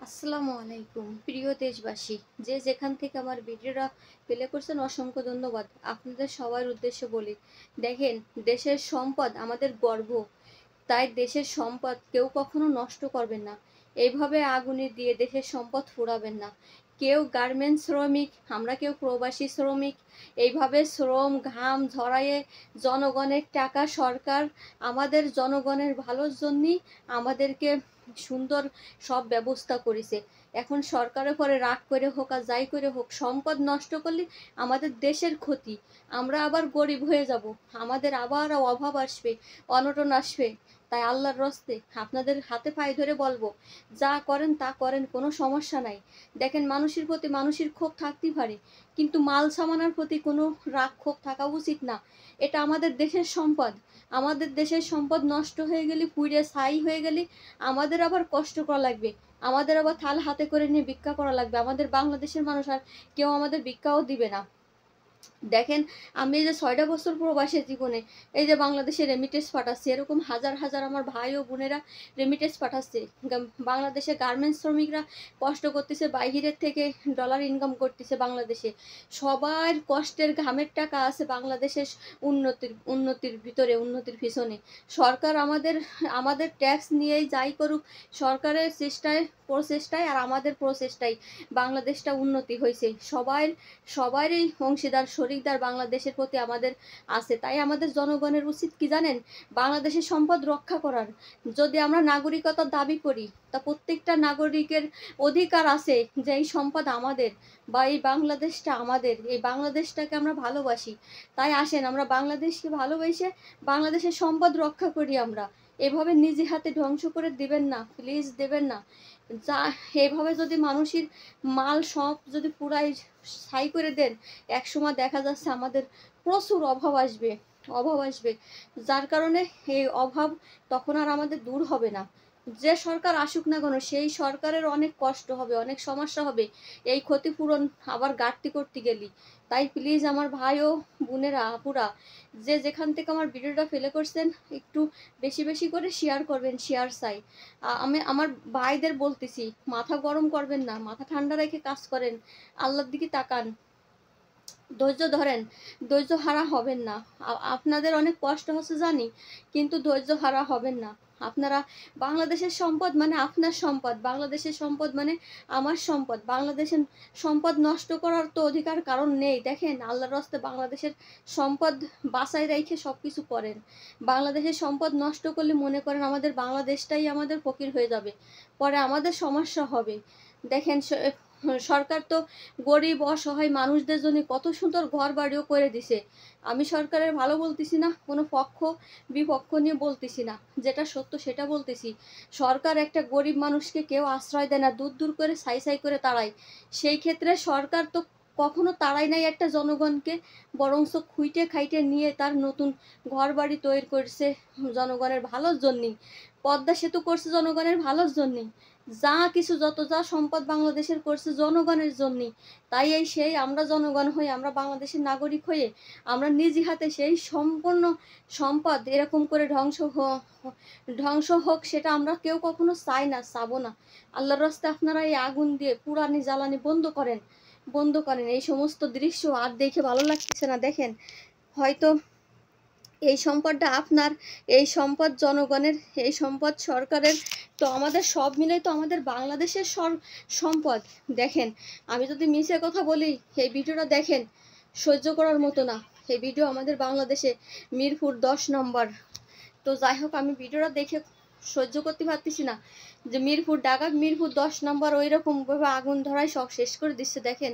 আসসালামু আলাইকুম প্রিয় দেশবাসী, যে যেখান থেকে আমার ভিডিওটা প্লে করছেন অসংখ্য ধন্যবাদ। আপনাদের সবার উদ্দেশ্যে বলি, দেখেন, দেশের সম্পদ আমাদের গর্ব। তাই দেশের সম্পদ কেউ কখনো নষ্ট করবেন না। এইভাবে আগুনে দিয়ে দেশের সম্পদ ফুরাবেন না। কেউ গার্মেন্টস শ্রমিক, আমরা কেউ প্রবাসী শ্রমিক, এইভাবে শ্রম ঘাম ঝরাইয়ে জনগণের টাকা সরকার আমাদের জনগণের ভালোর জন্যই আমাদেরকে সুন্দর সব ব্যবস্থা করেছে। এখন সরকারের পরে রাগ করে হোক আর যাই করে হোক, সম্পদ নষ্ট করলে আমাদের দেশের ক্ষতি। আমরা আবার গরিব হয়ে যাব, আমাদের আবার অভাব আসবে, অনটন আসবে। তাই আল্লাহর রস্তে আপনাদের হাতে পায়ে ধরে বলবো, যা করেন তা করেন, কোনো সমস্যা নাই। দেখেন, মানুষের প্রতি মানুষের ক্ষোভ থাকতেই পারে, কিন্তু মাল সামানার প্রতি কোনো রাগ ক্ষোভ থাকা উচিত না। এটা আমাদের দেশের সম্পদ। আমাদের দেশের সম্পদ নষ্ট হয়ে গেলে, পুড়ে ছাই হয়ে গেলে আমাদের আবার কষ্ট করা লাগবে, আমাদের আবার থাল হাতে করে নিয়ে ভিক্ষা করা লাগবে। আমাদের বাংলাদেশের মানুষ আর কেউ আমাদের ভিক্ষাও দিবে না। দেখেন, আমি এই যে 6টা বছর প্রবাসী জীবনে এই যে বাংলাদেশে রেমিটেন্স পাঠাচ্ছে, এরকম হাজার হাজার আমার ভাই ও বোনেরা রেমিটেন্স পাঠাচ্ছে। বাংলাদেশে গার্মেন্টস শ্রমিকরা কষ্ট করতেছে, বাইরের থেকে ডলার ইনকাম করতেছে বাংলাদেশে। সবার কষ্টের ঘামের টাকা আছে বাংলাদেশের উন্নতির ভিতরে, উন্নতির পিছনে। সরকার আমাদের আমাদের ট্যাক্স নিয়েই যাই করুক, সরকারের প্রচেষ্টায় আর আমাদের প্রচেষ্টায় বাংলাদেশটা উন্নতি হয়েছে। সবারই অংশীদার শরিকদার বাংলাদেশের প্রতি আমাদের আছে। তাই আমাদের জনগণের উচিত কি জানেন? বাংলাদেশের সম্পদ রক্ষা করার। যদি আমরা নাগরিকতার দাবি করি, তা প্রত্যেকটা নাগরিকের অধিকার আছে যে এই সম্পদ আমাদের, বা এই বাংলাদেশটা আমাদের, এই বাংলাদেশটাকে আমরা ভালোবাসি। তাই আসেন, আমরা বাংলাদেশকে ভালোবেসে বাংলাদেশের সম্পদ রক্ষা করি। আমরা এভাবে নিজে হাতে ধ্বংস করে দিবেন না, প্লিজ দেবেন না। যা এভাবে যদি মানুষের মাল সব যদি পুরাই ছাই করে দেন, একসময় দেখা যাচ্ছে আমাদের প্রচুর অভাব আসবে। যার কারণে এই অভাব তখন আর আমাদের দূর হবে না। যে সরকার আসুক না কেন, সেই সরকারের অনেক কষ্ট হবে, অনেক সমস্যা হবে এই ক্ষতিপূরণ আবার ঘাটতি করতে গেলি। তাই প্লিজ আমার ভাই ও বোনেরা, আপুরা, যে যেখান থেকে আমার ভিডিওটা ফেলে করছেন, একটু বেশি বেশি করে শেয়ার করবেন, শেয়ার চাই। আমি আমার ভাইদের বলতেছি, মাথা গরম করবেন না, মাথা ঠান্ডা রেখে কাজ করেন, আল্লাহর দিকে তাকান, ধৈর্য ধরেন, ধৈর্য হারা হবেন না। আপনাদের অনেক কষ্ট হচ্ছে জানি, কিন্তু ধৈর্য হারা হবেন না। আপনারা, বাংলাদেশের সম্পদ মানে আপনার সম্পদ, বাংলাদেশের সম্পদ মানে আমার সম্পদ। বাংলাদেশের সম্পদ নষ্ট করার তো অধিকার কারণ নেই। দেখেন, আল্লাহর রাস্তে বাংলাদেশের সম্পদ বাঁচাই রেখে সব কিছু করেন। বাংলাদেশের সম্পদ নষ্ট করলে মনে করেন আমাদের বাংলাদেশটাই আমাদের ফকির হয়ে যাবে, পরে আমাদের সমস্যা হবে। দেখেন, সরকার তো গরিব অসহায় মানুষদের জন্য কত সুন্দর ঘর বাড়িও করে দিছে। আমি সরকারের ভালো বলতেছি না, কোনো পক্ষ বিপক্ষ নিয়ে বলতেছি না, যেটা সত্য সেটা বলতেছি। সরকার একটা গরিব মানুষকে কেউ আশ্রয় দেয় না, দূর দূর করে সাই করে তাড়ায়। সেই ক্ষেত্রে সরকার তো কখনো তাড়াই নাই একটা জনগণকে, বরঞ্চ খুইটে খাইটে নিয়ে তার নতুন ঘর বাড়ি তৈরি করছে জনগণের ভালোর জন্যই। পদ্মা সেতু করছে জনগণের ভালোর জন্যই। যা কিছু যা সম্পদ বাংলাদেশের করছে জনগণের জন্যই। তাই সেই আমরা জনগণ হয়ে, আমরা বাংলাদেশের নাগরিক হয়ে, আমরা নিজ হাতে সেই সম্পূর্ণ সম্পদ এরকম করে ধ্বংস হোক, সেটা আমরা কেউ কখনো চাই না, চাবো না। আল্লাহর রাস্তে আপনারা এই আগুন দিয়ে পুরানি জ্বালানি বন্ধ করেন। এই সমস্ত দৃশ্য আর দেখে ভালো লাগতেছে না। দেখেন, হয়তো এই সম্পদটা আপনার, এই সম্পদ জনগণের, এই সম্পদ সরকারের, তো আমাদের সব মিলে তো আমাদের বাংলাদেশের সম্পদ। দেখেন, আমি যদি মিছে কথা বলি, এই ভিডিওটা দেখেন, সহ্য করার মতো না। এই ভিডিও আমাদের বাংলাদেশে মিরপুর 10 নম্বর। তো যাই হোক, আমি ভিডিওটা দেখে সহ্য করতে পারতেছি না, যে ঢাকা মিরপুর 10 নম্বর ওই রকম ভাবে আগুন ধরায় সব শেষ করে দিচ্ছে। দেখেন,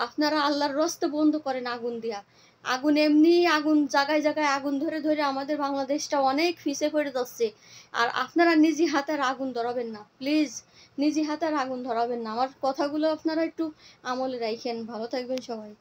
আপনারা আল্লাহর রস্তে বন্ধ করেন আগুন দিয়া। আগুন এমনি, আগুন জায়গায় জায়গায় আগুন ধরে ধরে আমাদের বাংলাদেশটা অনেক ফিসে পড়ে যাচ্ছে। আর আপনারা নিজে হাতে আর আগুন ধরাবেন না, প্লিজ, নিজে হাতে আর আগুন ধরাবেন না। আমার কথাগুলো আপনারা একটু আমলে রাখেন। ভালো থাকবেন সবাই।